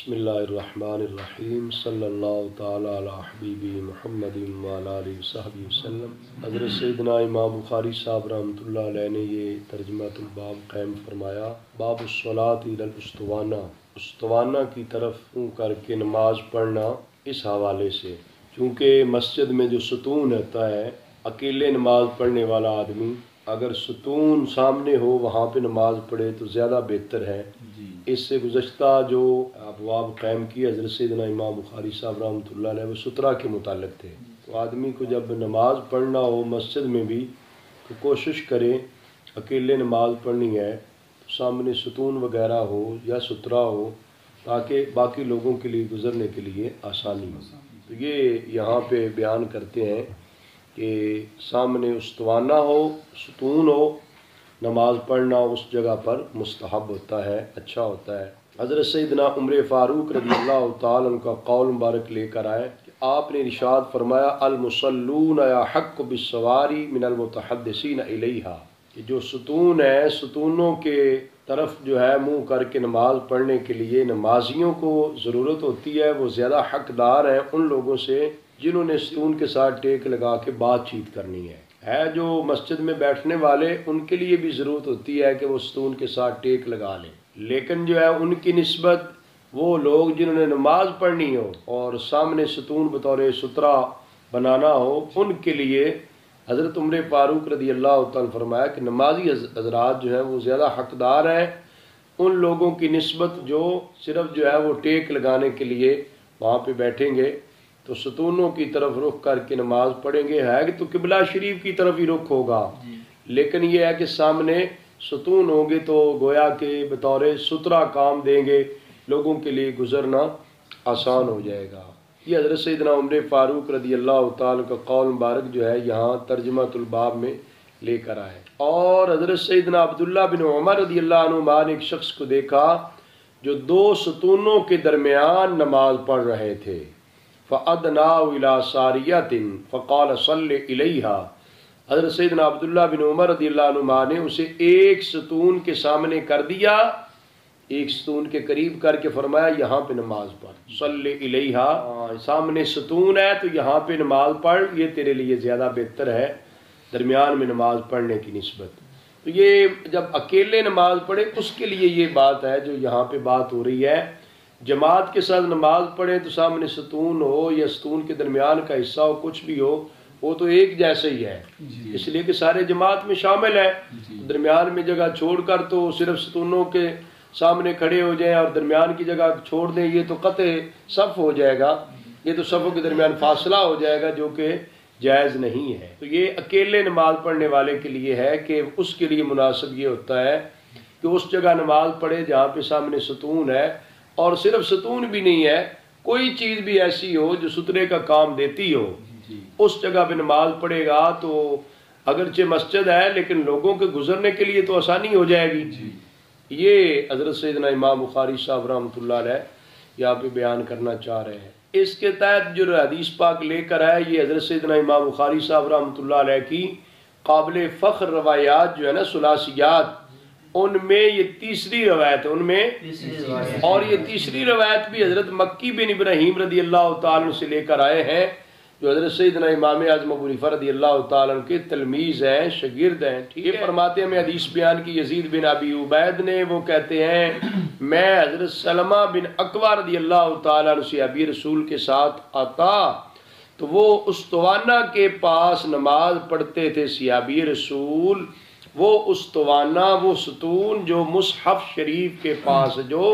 بسم اللہ الرحمن الرحیم صلی اللہ تعالی علی حبیبی محمد وعلی آلہ وصحبہ وسلم۔ حضرت سیدنا امام بخاری صاحب رحمۃ اللہ علیہ نے یہ ترجمۃ الباب قائم فرمایا، باب الصلاۃ الی الاسطوانہ، استوانہ کی طرف منہ کر کے نماز پڑھنا۔ اس حوالے سے چونکہ مسجد میں جو ستون ہوتا ہے، اکیلے نماز پڑھنے والا آدمی اگر ستون سامنے ہو وہاں پہ نماز پڑھے تو زیادہ بہتر ہے۔ اس سے گزشتہ جو ابواب قائم کی حضرت سیدنا امام بخاری صاحب رحمۃ اللہ علیہ وہ سترہ کے متعلق تھے۔ تو آدمی کو جب نماز پڑھنا ہو مسجد میں بھی تو کوشش کرے، اکیلے نماز پڑھنی ہے تو سامنے ستون وغیرہ ہو یا سترہ ہو تاکہ باقی لوگوں کے لیے گزرنے کے لیے آسانی ہو۔ تو یہ یہاں پہ بیان کرتے ہیں کہ سامنے استوانہ ہو، ستون ہو، نماز پڑھنا اس جگہ پر مستحب ہوتا ہے، اچھا ہوتا ہے۔ حضرت سیدنا عمر فاروق رضی اللہ تعالیٰ عنہ کا قول مبارک لے کر آئے کہ آپ نے ارشاد فرمایا، المصلون احق بالسواری من المتحدثین الیہا، کہ جو ستون ہے، ستونوں کے طرف جو ہے منہ کر کے نماز پڑھنے کے لیے نمازیوں کو ضرورت ہوتی ہے، وہ زیادہ حقدار ہیں ان لوگوں سے جنہوں نے ستون کے ساتھ ٹیک لگا کے بات چیت کرنی ہے۔ جو مسجد میں بیٹھنے والے ان کے لیے بھی ضرورت ہوتی ہے کہ وہ ستون کے ساتھ ٹیک لگا لیں، لیکن جو ہے ان کی نسبت وہ لوگ جنہوں نے نماز پڑھنی ہو اور سامنے ستون بطور سترہ بنانا ہو، ان کے لیے حضرت عمر فاروق رضی اللہ تعالیٰ فرمایا کہ نمازی حضرات جو ہیں وہ زیادہ حقدار ہیں ان لوگوں کی نسبت جو صرف جو ہے وہ ٹیک لگانے کے لیے وہاں پہ بیٹھیں گے تو ستونوں کی طرف رخ کر کے نماز پڑھیں گے، ہے کہ تو قبلہ شریف کی طرف ہی رخ ہوگا، لیکن یہ ہے کہ سامنے ستون ہوں گے تو گویا کہ بطور سترہ کام دیں گے، لوگوں کے لیے گزرنا آسان ہو جائے گا۔ یہ حضرت سیدنا عمر فاروق رضی اللہ تعالیٰ کا قول مبارک جو ہے یہاں ترجمۃ الباب میں لے کر آئے۔ اور حضرت سیدنا عبداللہ بن عمر رضی اللہ عنہ نے ایک شخص کو دیکھا جو دو ستونوں کے درمیان نماز پڑھ رہے تھے، فَأَدْنَاهُ إِلَىٰ سَارِيَةٍ فَقَالَ صَلِّ إِلَيْهَا، حضرت سیدنا عبداللہ بن عمر رضی اللہ عنہ نے اسے ایک ستون کے سامنے کر دیا، ایک ستون کے قریب کر کے فرمایا یہاں پہ نماز پڑھ، صلی الیہا، سامنے ستون ہے تو یہاں پہ نماز پڑھ، یہ تیرے لیے زیادہ بہتر ہے درمیان میں نماز پڑھنے کی نسبت۔ تو یہ جب اکیلے نماز پڑھے اس کے لیے یہ بات ہے جو یہاں پہ بات ہو رہی ہے۔ جماعت کے ساتھ نماز پڑھیں تو سامنے ستون ہو یا ستون کے درمیان کا حصہ ہو، کچھ بھی ہو، وہ تو ایک جیسا ہی ہے، اس لیے کہ سارے جماعت میں شامل ہے۔ درمیان میں جگہ چھوڑ کر تو صرف ستونوں کے سامنے کھڑے ہو جائیں اور درمیان کی جگہ چھوڑ دیں، یہ تو قطع صف ہو جائے گا، یہ تو صفوں کے درمیان فاصلہ ہو جائے گا جو کہ جائز نہیں ہے۔ تو یہ اکیلے نماز پڑھنے والے کے لیے ہے کہ اس کے لیے مناسب یہ ہوتا ہے کہ اس جگہ نماز پڑھے جہاں پہ سامنے ستون ہے، اور صرف ستون بھی نہیں ہے، کوئی چیز بھی ایسی ہو جو سترے کا کام دیتی ہو، اس جگہ پہ نماز پڑھے گا تو اگرچہ مسجد ہے لیکن لوگوں کے گزرنے کے لیے تو آسانی ہو جائے گی۔ یہ حضرت سیدنا امام بخاری صاحب رحمۃ اللہ علیہ یہاں پہ بیان کرنا چاہ رہے ہیں۔ اس کے تحت جو حدیث پاک لے کر آئے، یہ حضرت سیدنا امام بخاری صاحب رحمۃ اللہ علیہ کی قابل فخر روایات جو ہے نا، ثلاثیات، ان میں یہ تیسری روایت ہے، ان میں اور یہ تیسری روایت بھی حضرت مکی بن ابراہیم رضی اللہ تعالیٰ سے لے کر آئے ہیں، جو حضرت سیدنا امام اعظم ابو حنیفہ رضی اللہ تعالیٰ کے تلمیذ ہیں، شاگرد ہیں۔ یہ فرماتے ہیں، میں حدیث بیان کی یزید بن ابی عبید نے، وہ کہتے ہیں میں حضرت سلمہ بن اکوع رضی اللہ تعالیٰ سے ابی رسول کے ساتھ آتا تو وہ استوانہ کے پاس نماز پڑھتے تھے، صحابی رسول، وہ استوانہ، وہ ستون جو مصحف شریف کے پاس، جو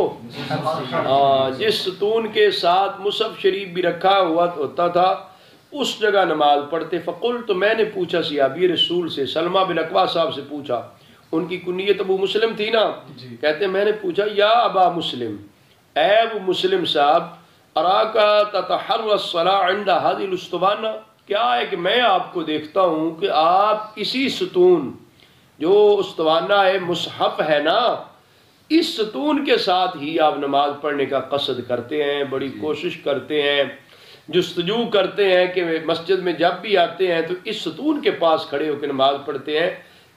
جس ستون کے ساتھ مصحف شریف بھی رکھا ہوا ہوتا تھا اس جگہ نماز پڑھتے۔ فقلت، تو میں نے پوچھا صحابی رسول سے، سلمہ بن اکوع صاحب سے پوچھا، ان کی کنیت ابو مسلم تھی نا، کہتے ہیں میں نے پوچھا یا ابا مسلم، اے ابو مسلم صاحب، اراکا تتحری الصلاۃ عند هذه الاسطوانہ، کیا ہے کہ میں آپ کو دیکھتا ہوں کہ آپ اسی ستون جو استوانہ ہے، مصحف ہے نا، اس ستون کے ساتھ ہی آپ نماز پڑھنے کا قصد کرتے ہیں، بڑی کوشش کرتے ہیں، جستجو کرتے ہیں کہ مسجد میں جب بھی آتے ہیں تو اس ستون کے پاس کھڑے ہو کے نماز پڑھتے ہیں،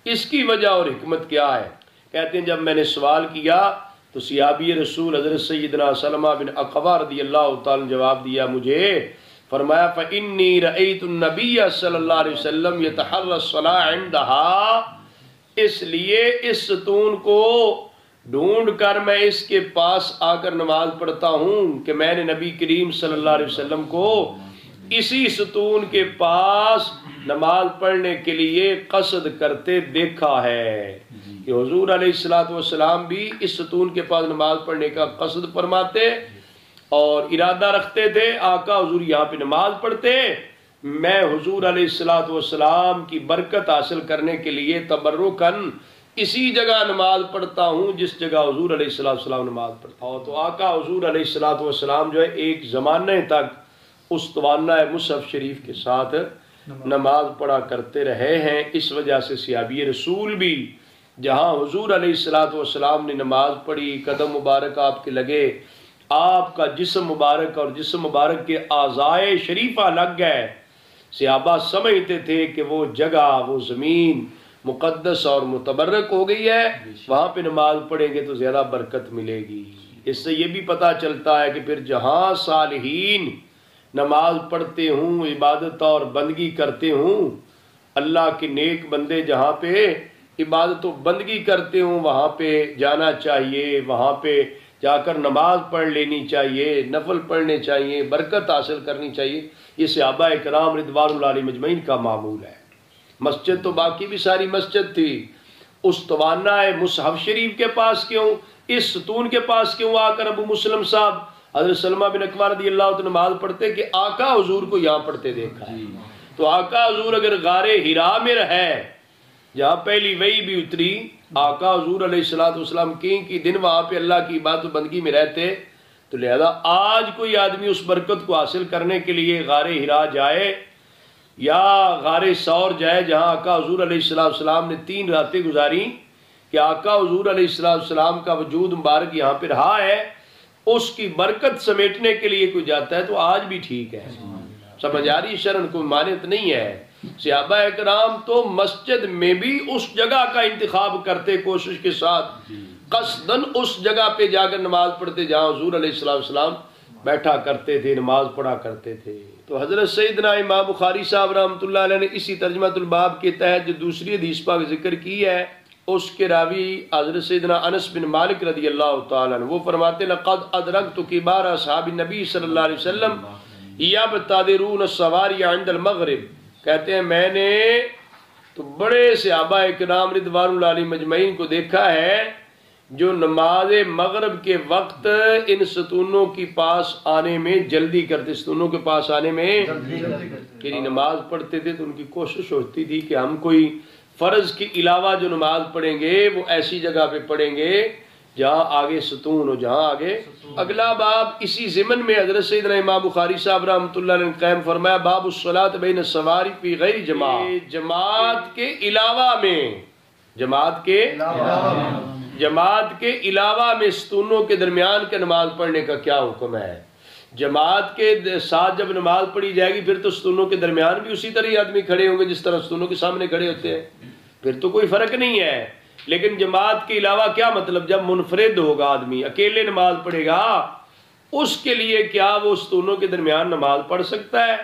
اس کی وجہ اور حکمت کیا ہے؟ کہتے ہیں جب میں نے سوال کیا تو صحابی رسول حضرت سیدنا سلمہ بن اقوا رضی اللہ تعالیٰ نے جواب دیا مجھے، فرمایا فَإِنِّي رَأَيْتُ النَّبِيَّ صلی اللہ علیہ وسلم يَتَحَرَّ الصَّلَاةَ عِنْدَهَا، اس لیے اس ستون کو ڈھونڈ کر میں اس کے پاس آ کر نماز پڑھتا ہوں کہ میں نے نبی کریم صلی اللہ علیہ وسلم کو اسی ستون کے پاس نماز پڑھنے کے لیے قصد کرتے دیکھا ہے کہ حضور علیہ السلام بھی اس ستون کے پاس نماز پڑھنے کا قصد فرماتے اور ارادہ رکھتے تھے، آقا حضور یہاں پہ نماز پڑھتے، میں حضور علیہ السلام کی برکت حاصل کرنے کے لیے تبرکاً اسی جگہ نماز پڑھتا ہوں جس جگہ حضور علیہ السلام نماز پڑھتا ہوں۔ تو آقا حضور علیہ السلام جو ہے ایک زمانے تک اسطوانہ مصحف شریف کے ساتھ نماز پڑھا کرتے رہے ہیں۔ اس وجہ سے صحابی رسول بھی جہاں حضور علیہ السلام نے نماز پڑھی، قدم مبارک آپ کے لگے، آپ کا جسم مبارک اور جسم مبارک کے اعضائے شریفہ لگ گئے، صحابہ سمجھتے تھے کہ وہ جگہ، وہ زمین مقدس اور متبرک ہو گئی ہے، وہاں پہ نماز پڑھیں گے تو زیادہ برکت ملے گی۔ اس سے یہ بھی پتہ چلتا ہے کہ پھر جہاں صالحین نماز پڑھتے ہوں، عبادت اور بندگی کرتے ہوں، اللہ کے نیک بندے جہاں پہ عبادت و بندگی کرتے ہوں وہاں پہ جانا چاہیے، وہاں پہ جا کر نماز پڑھ لینی چاہیے، نفل پڑھنے چاہیے، برکت حاصل کرنی چاہیے۔ یہ صحابہ کرام رضوان اللہ علیہم اجمعین کا معمول ہے۔ مسجد تو باقی بھی ساری مسجد تھی، اسطوانہ مصحف شریف کے پاس کیوں، اس ستون کے پاس کیوں آ کر ابو مسلم صاحب حضرت سلمہ بن اقوا رضی اللہ عنہ نماز پڑھتے کہ آقا حضور کو یہاں پڑھتے دیکھا ہے؟ تو آقا حضور اگر غار حرا میں رہے جہاں پہلی وحی بھی اتری، آقا حضور علیہ السلام کی دن وہاں پہ اللہ کی عبادت و بندگی میں رہتے، تو لہذا آج کوئی آدمی اس برکت کو حاصل کرنے کے لیے غار حرا جائے یا غار ثور جائے جہاں آقا حضور علیہ السلام نے 3 راتیں گزاری، کہ آقا حضور علیہ السلام کا وجود مبارک یہاں پہ رہا ہے، اس کی برکت سمیٹنے کے لیے کوئی جاتا ہے تو آج بھی ٹھیک ہے، سمجھ آ رہی؟ شرن کوئی مانت نہیں ہے۔ صحابہ کرام تو مسجد میں بھی اس جگہ کا انتخاب کرتے کوشش کے ساتھ، قصداً اس جگہ پہ جا کر نماز پڑھتے جہاں حضور علیہ السلام بیٹھا کرتے تھے، نماز پڑھا کرتے تھے۔ تو حضرت سیدنا امام بخاری صاحب رحمۃ اللہ علیہ نے اسی ترجمۃ الباب کے تحت جو دوسری حدیث پاک ذکر کی ہے، اس کے راوی حضرت سیدنا انس بن مالک رضی اللہ تعالیٰ عنہ وہ فرماتے لقد ادرکت کبار اصحاب النبی صلی اللہ علیہ وسلم یبتدرون السواری عند المغرب، کہتے ہیں میں نے تو بڑے صحابہ کرام رضوان اللہ علیہم اجمعین کو دیکھا ہے جو نماز مغرب کے وقت ان ستونوں کے پاس آنے میں جلدی کرتے، ستونوں کے پاس آنے میں کہ نماز پڑھتے تھے تو ان کی کوشش ہوتی تھی کہ ہم کوئی فرض کے علاوہ جو نماز پڑھیں گے وہ ایسی جگہ پہ پڑھیں گے جہاں آگے ستون ہو، جہاں آگے۔ اگلا باب اسی ضمن میں حضرت سیدنا امام بخاری صاحب رحمۃ اللہ علیہ نے قائم فرمایا باب الصلاۃ بین السواری فی غیر جماعت، جماعت کے علاوہ میں، جماعت کے علاوہ میں ستونوں کے درمیان کے نماز پڑھنے کا کیا حکم ہے؟ جماعت کے ساتھ جب نماز پڑھی جائے گی پھر تو ستونوں کے درمیان بھی اسی طرح آدمی کھڑے ہوں گے جس طرح ستونوں کے سامنے کھڑے ہوتے ہیں، پھر تو کوئی فرق نہیں ہے۔ لیکن جماعت کے علاوہ کیا مطلب؟ جب منفرد ہوگا آدمی، اکیلے نماز پڑھے گا، اس کے لیے کیا وہ ستونوں کے درمیان نماز پڑھ سکتا ہے؟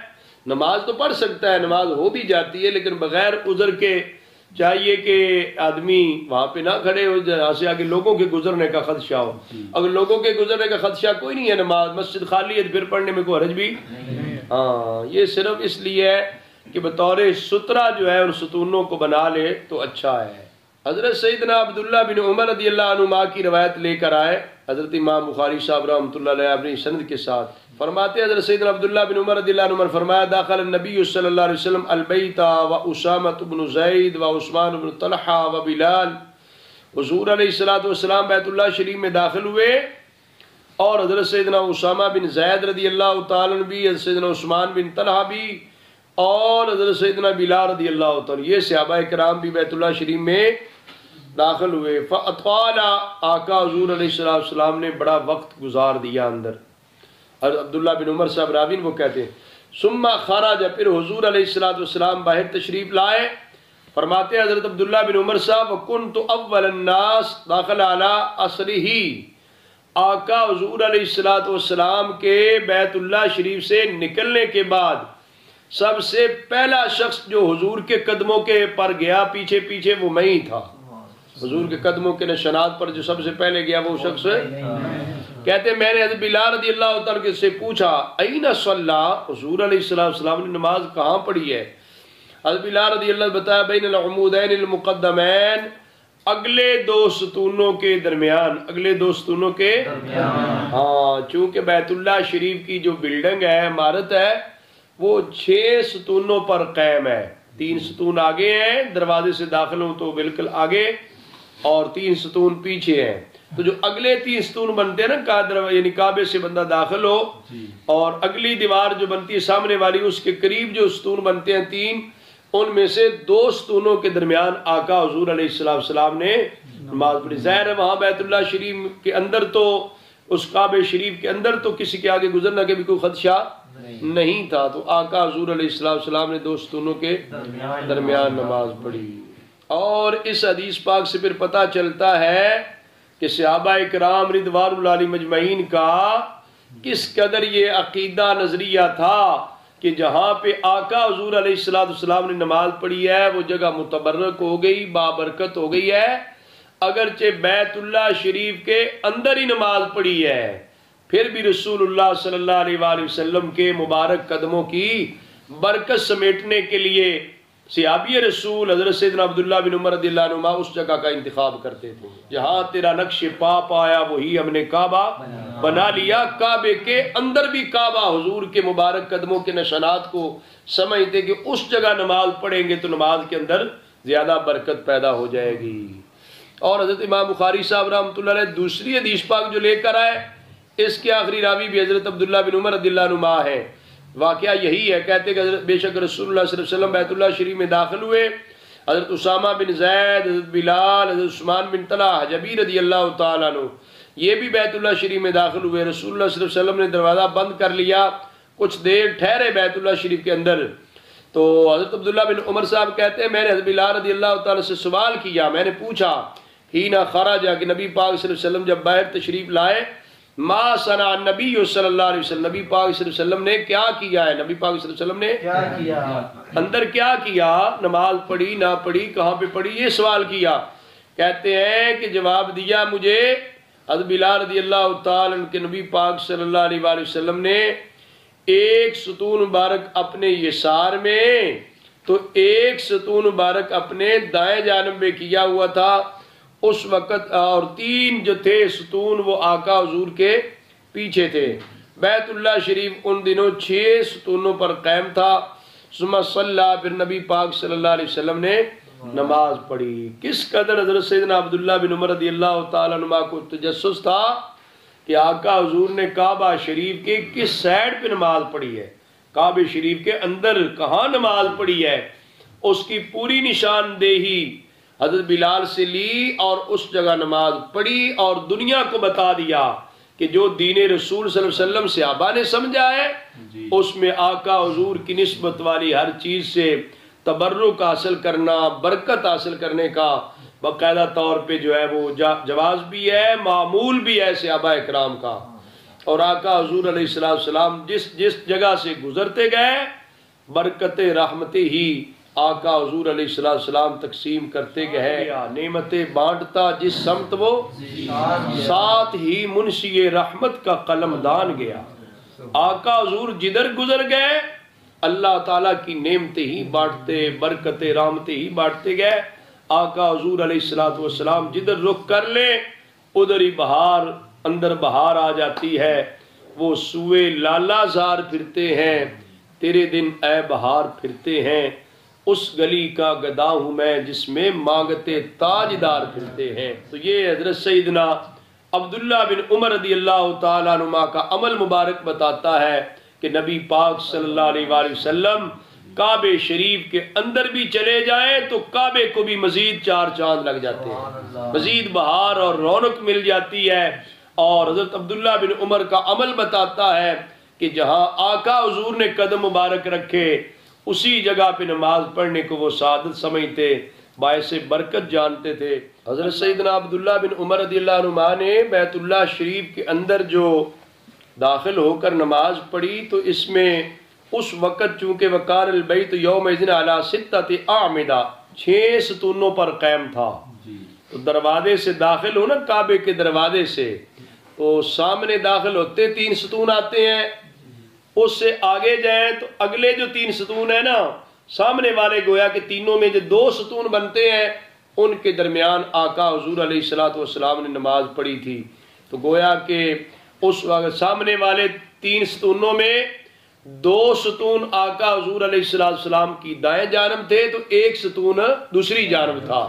نماز تو پڑھ سکتا ہے، نماز ہو بھی جاتی ہے، لیکن بغیر عذر کے چاہیے کہ آدمی وہاں پہ نہ کھڑے ہو جہاں سے آگے لوگوں کے گزرنے کا خدشہ ہو۔ اگر لوگوں کے گزرنے کا خدشہ کوئی نہیں ہے، نماز مسجد خالی ہے، پھر پڑھنے میں کوئی حرج بھی ہاں، یہ صرف اس لیے ہے کہ بطور سترہ جو ہے ان ستونوں کو بنا لے تو اچھا ہے۔ حضرت سیدنا عبداللہ بن عمر رضی اللہ عنہما کی روایت لے کر آئے حضرت امام بخاری صاحب رحمۃ اللہ علیہ اپنی سند کے ساتھ، فرماتے حضرت سیدنا عبداللہ بن عمر رضی اللہ عنہ فرمایا داخل النبی صلی اللہ علیہ وسلم البیت و اسامۃ بن زید و عثمان بن طلحہ و بلال، حضور علیہ السلام بیت اللہ شریف میں داخل ہوئے اور حضرت سیدنا اسامہ بن زید رضی اللہ تعالیٰ عنہ بھی، حضرت سیدنا عثمان بن طلحہ بھی اور حضرت سیدنا بلال رضی اللہ تعالیٰ، یہ صحابہ کرام بھی بیت اللہ شریف میں داخل ہوئے۔ فاطال، آقا حضور علیہ السلام نے بڑا وقت گزار دیا اندر۔ حضرت عبداللہ بن عمر صاحب راوین وہ کہتے ہیں ثم خرج، پھر حضور علیہ السلام باہر تشریف لائے، فرماتے حضرت عبداللہ بن عمر صاحب وکنت اول الناس داخل علی عصرہ، آقا حضور علیہ السلام کے بیت اللہ شریف سے نکلنے کے بعد سب سے پہلا شخص جو حضور کے قدموں کے پر گیا پیچھے پیچھے وہ میں ہی تھا. حضور کے قدموں کے نشانات پر جو سب سے پہلے گیا وہ شخص کہتے ہیں میں نے حضرت بلال رضی اللہ تعالیٰ سے پوچھا این صلی، حضور علیہ السلام نے نماز کہاں پڑھی ہے؟ حضرت بلال رضی اللہ بتایا بین العمودین المقدمین، اگلے دو ستونوں کے درمیان. اگلے دو ستونوں کے درمیان. ہاں، چونکہ بیت اللہ شریف کی جو بلڈنگ ہے، عمارت ہے، وہ 6 ستونوں پر قائم ہے. 3 ستون آگے ہیں، دروازے سے داخل ہوں تو بالکل آگے، اور 3 ستون پیچھے ہیں. تو جو اگلے 3 ستون بنتے ہیں نا، یعنی کعبے سے بندہ داخل ہو اور اگلی دیوار جو بنتی ہے سامنے والی، اس کے قریب جو ستون بنتے ہیں 3، ان میں سے 2 ستونوں کے درمیان آقا حضور علیہ السلام نے نماز پڑھی. ظاہر ہے وہاں بیت اللہ شریف کے اندر تو، اس کعبے شریف کے اندر تو کسی کے آگے گزرنا کے بھی کوئی خدشہ نہیں تھا، تو آقا حضور علیہ السلام نے 2 ستونوں کے درمیان نماز پڑھی. اور اس حدیث پاک سے پھر پتہ چلتا ہے کہ صحابہ کرام رضوان اللہ علیہم مجمعین کا کس قدر یہ عقیدہ نظریہ تھا کہ جہاں پہ آقا حضور علیہ السلام نے نماز پڑھی ہے وہ جگہ متبرک ہو گئی، بابرکت ہو گئی ہے. اگرچہ بیت اللہ شریف کے اندر ہی نماز پڑھی ہے، پھر بھی رسول اللہ صلی اللہ علیہ وآلہ وسلم کے مبارک قدموں کی برکت سمیٹنے کے لیے صحابی رسول حضرت سیدنا عبداللہ بن عمر رضی اللہ عنہما اس جگہ کا انتخاب کرتے تھے. جہاں تیرا نقش پا پایا وہی ہم نے کعبہ بنا لیا. کعبے کے اندر بھی کعبہ حضور کے مبارک قدموں کے نشانات کو سمجھتے کہ اس جگہ نماز پڑھیں گے تو نماز کے اندر زیادہ برکت پیدا ہو جائے گی. اور حضرت امام بخاری صاحب رحمۃ اللہ علیہ دوسری حدیث پاک جو لے کر آئے، اس کے آخری راوی بھی حضرت عبداللہ بن عمر رضی اللہ عنہما ہے. واقعہ یہی ہے، کہتے کہ بے شک رسول اللہ صلی اللہ علیہ وسلم بیت اللہ شریف میں داخل ہوئے. حضرت اسامہ بن زید، حضرت بلال، حضرت عثمان بن طلحہ حجبی رضی اللہ تعالیٰ عنہ یہ بھی بیت اللہ شریف میں داخل ہوئے. رسول اللہ صلی اللہ علیہ وسلم نے دروازہ بند کر لیا، کچھ دیر ٹھہرے بیت اللہ شریف کے اندر. تو حضرت عبداللہ بن عمر صاحب کہتے ہیں میں نے حضرت بلال رضی اللہ تعالیٰ سے سوال کیا، میں نے پوچھا ہینا خرج کہ نبی پاک صلی اللہ علیہ وسلم جب باہر تشریف لائے، ما صنع النبی صلی اللہ علیہ وسلم، نبی پاک صلی اللہ علیہ وسلم نے کیا کیا ہے، نبی پاک صلی اللہ علیہ وسلم نے کیا کیا، اندر کیا کیا، نماز پڑھی نہ پڑھی، کہاں پہ پڑھی، یہ سوال کیا. کہتے ہیں کہ جواب دیا مجھے حضرت بلال رضی اللہ تعالیٰ عنہ کے نبی پاک صلی اللہ علیہ وآلہ وسلم نے ایک ستون مبارک اپنے یسار میں تو ایک ستون مبارک اپنے دائیں جانب میں کیا ہوا تھا اس وقت، اور 3 جو تھے ستون وہ آقا حضور کے پیچھے تھے. بیت اللہ شریف ان دنوں 6 ستونوں پر قائم تھا. ثم صلی، پھر نبی پاک صلی اللہ علیہ وسلم نے نماز پڑھی. کس قدر حضرت سیدنا عبداللہ بن عمر رضی اللہ تعالیٰ عنہ کو تجسس تھا کہ آقا حضور نے کعبہ شریف کے کس سائڈ پہ نماز پڑھی ہے، کعبہ شریف کے اندر کہاں نماز پڑھی ہے، اس کی پوری نشاندہی حضرت بلال سے لی اور اس جگہ نماز پڑھی اور دنیا کو بتا دیا کہ جو دین رسول صلی اللہ علیہ وسلم صحابہ نے سمجھا ہے اس میں آقا حضور کی نسبت والی ہر چیز سے تبرک حاصل کرنا، برکت حاصل کرنے کا باقاعدہ طور پہ جو ہے وہ جواز بھی ہے، معمول بھی ہے صحابہ اکرام کا. اور آقا حضور علیہ السلام جس جگہ سے گزرتے گئے برکت رحمت ہی آقا حضور علیہ السلام تقسیم کرتے گئے. نعمتیں بانٹتا جس سمت وہ ساتھ ہی منشی رحمت کا قلم دان گیا. آقا حضور جدھر گزر گئے اللہ تعالیٰ کی نعمتیں ہی بانٹتے، برکت رحمتیں ہی بانٹتے گئے. آقا حضور علیہ السلام جدھر رخ کر لیں ادھر ہی بہار، اندر بہار آ جاتی ہے. وہ سوئے لالا زار پھرتے ہیں، تیرے دن اے بہار پھرتے ہیں. اس گلی کا گدا ہوں میں جس میں مانگتے تاجدار پھرتے ہیں. تو یہ حضرت سیدنا عبداللہ بن عمر رضی اللہ تعالیٰ عنہ کا عمل مبارک بتاتا ہے کہ نبی پاک صلی اللہ علیہ وآلہ وسلم کعبے شریف کے اندر بھی چلے جائیں تو کعبے کو بھی مزید 4 چاند لگ جاتے ہیں، مزید بہار اور رونق مل جاتی ہے. اور حضرت عبداللہ بن عمر کا عمل بتاتا ہے کہ جہاں آقا حضور نے قدم مبارک رکھے اسی جگہ پہ نماز پڑھنے کو وہ سعادت سمجھتے، باعث برکت جانتے تھے۔ حضرت سیدنا عبداللہ بن عمر رضی اللہ عنہ نے بیت اللہ شریف کے اندر جو داخل ہو کر نماز پڑھی تو اس میں اس وقت چونکہ وقار البیت یومئذ علی ستۃ اعمدہ 6 ستونوں پر قائم تھا، تو دروازے سے داخل ہو نا کعبے کے دروازے سے، تو سامنے داخل ہوتے 3 ستون آتے ہیں، اس سے آگے جائیں تو اگلے جو 3 ستون ہیں نا سامنے والے گویا کہ تینوں میں جو 2 ستون بنتے ہیں ان کے درمیان آقا حضور علیہ السلام نے نماز پڑھی تھی۔ تو گویا کہ اس وقت سامنے والے 3 ستونوں میں 2 ستون آقا حضور علیہ السلام کی دائیں جانب تھے تو 1 ستون دوسری جانب تھا،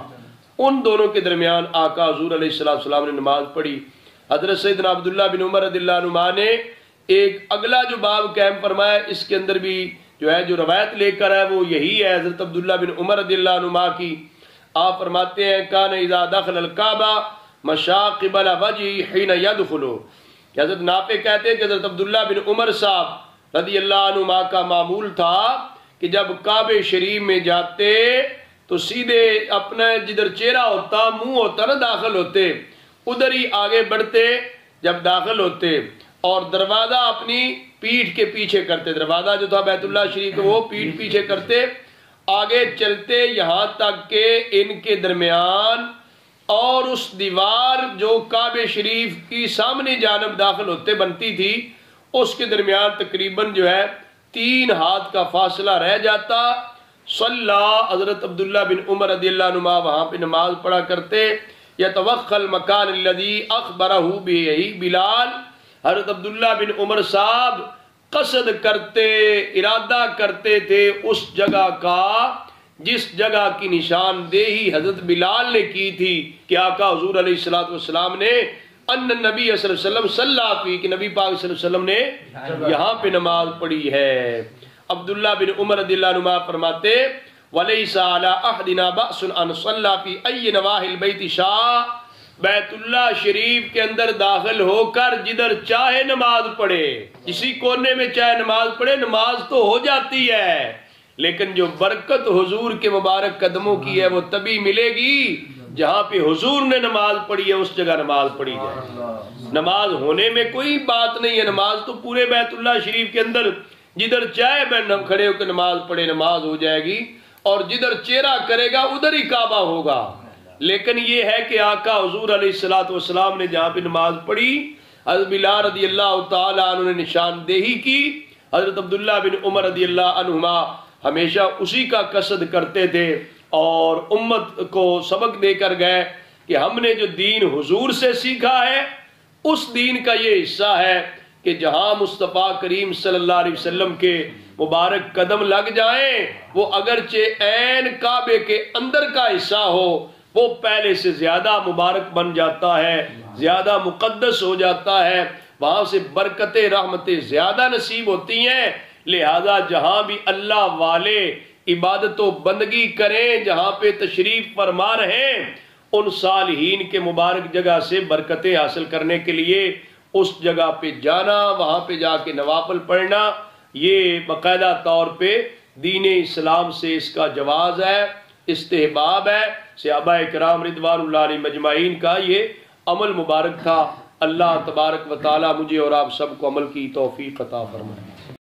ان دونوں کے درمیان آقا حضور علیہ السلام نے نماز پڑھی۔ حضرت سیدنا عبداللہ بن عمر رضی اللہ عنہ نے ایک اگلا جو باب قائم فرمایا، اس کے اندر بھی جو روایت لے کر ہے وہ یہی ہے حضرت عبداللہ بن عمر رضی اللہ عنہ کی۔ آپ فرماتے ہیں کان اذا دخل الکعبہ مشى قبل وجهه حين يدخل، کہ حضرت نافع کہتے ہیں کہ حضرت عبداللہ بن عمر صاحب رضی اللہ عنہ کا معمول تھا کہ جب کعبہ شریف میں جاتے تو سیدھے اپنا جدھر چہرہ ہوتا منہ ہوتا نا داخل ہوتے ادھر ہی آگے بڑھتے جب داخل ہوتے، اور دروازہ اپنی پیٹھ کے پیچھے کرتے، دروازہ جو تھا بیت اللہ شریف وہ پیٹھ پیچھے کرتے، آگے چلتے یہاں تک کہ ان کے درمیان اور اس دیوار جو کعبہ شریف کی سامنے جانب داخل ہوتے بنتی تھی اس کے درمیان تقریباً 3 ہاتھ کا فاصلہ رہ جاتا۔ صلی حضرت عبداللہ بن عمر رضی اللہ عنہ وہاں پہ نماز پڑھا کرتے۔ یتوخى المکان الذی اخبرہ بہ بلال، حضرت عبداللہ بن عمر صاحب قصد کرتے ارادہ کرتے تھے اس جگہ کا جس جگہ کی نشاندہی حضرت بلال نے کی تھی کہ آقا حضور علیہ السلام نے ان نبی صلی اللہ علیہ وسلم صلی فی، کہ نبی پاک صلی اللہ علیہ وسلم نے یہاں پہ نماز پڑھی ہے۔ عبداللہ بن عمر رضی اللہ عنہ فرماتے وَلَيْسَ عَلَىٰ أَحْدِنَا بَأْسٌ أَنْ صَلَّىٰ فِي أَيِّ نَوَاحِي الْبَيْتِ شَاءَ، بیت اللہ شریف کے اندر داخل ہو کر جدھر چاہے نماز پڑھے، کسی کونے میں چاہے نماز پڑھے، نماز تو ہو جاتی ہے، لیکن جو برکت حضور کے مبارک قدموں کی ہے وہ تبھی ملے گی جہاں پہ حضور نے نماز پڑھی ہے اس جگہ نماز پڑھی جائے۔ نماز ہونے میں کوئی بات نہیں ہے، نماز تو پورے بیت اللہ شریف کے اندر جدھر چاہے بہن کھڑے ہو کے نماز پڑھے نماز ہو جائے گی، اور جدھر چہرہ کرے گا ادھر ہی کعبہ ہوگا۔ لیکن یہ ہے کہ آقا حضور علیہ السلام نے جہاں پہ نماز پڑھی حضرت بلال رضی اللہ تعالیٰ عنہ نے نشاندہی کی، حضرت عبداللہ بن عمر رضی اللہ عنہما ہمیشہ اسی کا قصد کرتے تھے اور امت کو سبق دے کر گئے کہ ہم نے جو دین حضور سے سیکھا ہے اس دین کا یہ حصہ ہے کہ جہاں مصطفیٰ کریم صلی اللہ علیہ وسلم کے مبارک قدم لگ جائیں وہ اگرچہ عین کعبے کے اندر کا حصہ ہو وہ پہلے سے زیادہ مبارک بن جاتا ہے، زیادہ مقدس ہو جاتا ہے، وہاں سے برکتیں رحمتیں زیادہ نصیب ہوتی ہیں۔ لہذا جہاں بھی اللہ والے عبادت و بندگی کریں، جہاں پہ تشریف فرما رہے ان صالحین کے مبارک جگہ سے برکتیں حاصل کرنے کے لیے اس جگہ پہ جانا، وہاں پہ جا کے نوافل پڑھنا، یہ باقاعدہ طور پہ دین اسلام سے اس کا جواز ہے، استحباب ہے۔ صحابہ کرام رضوان اللہ علیہ مجمعین کا یہ عمل مبارک تھا۔ اللہ تبارک و تعالی مجھے اور آپ سب کو عمل کی توفیق عطا فرمائے۔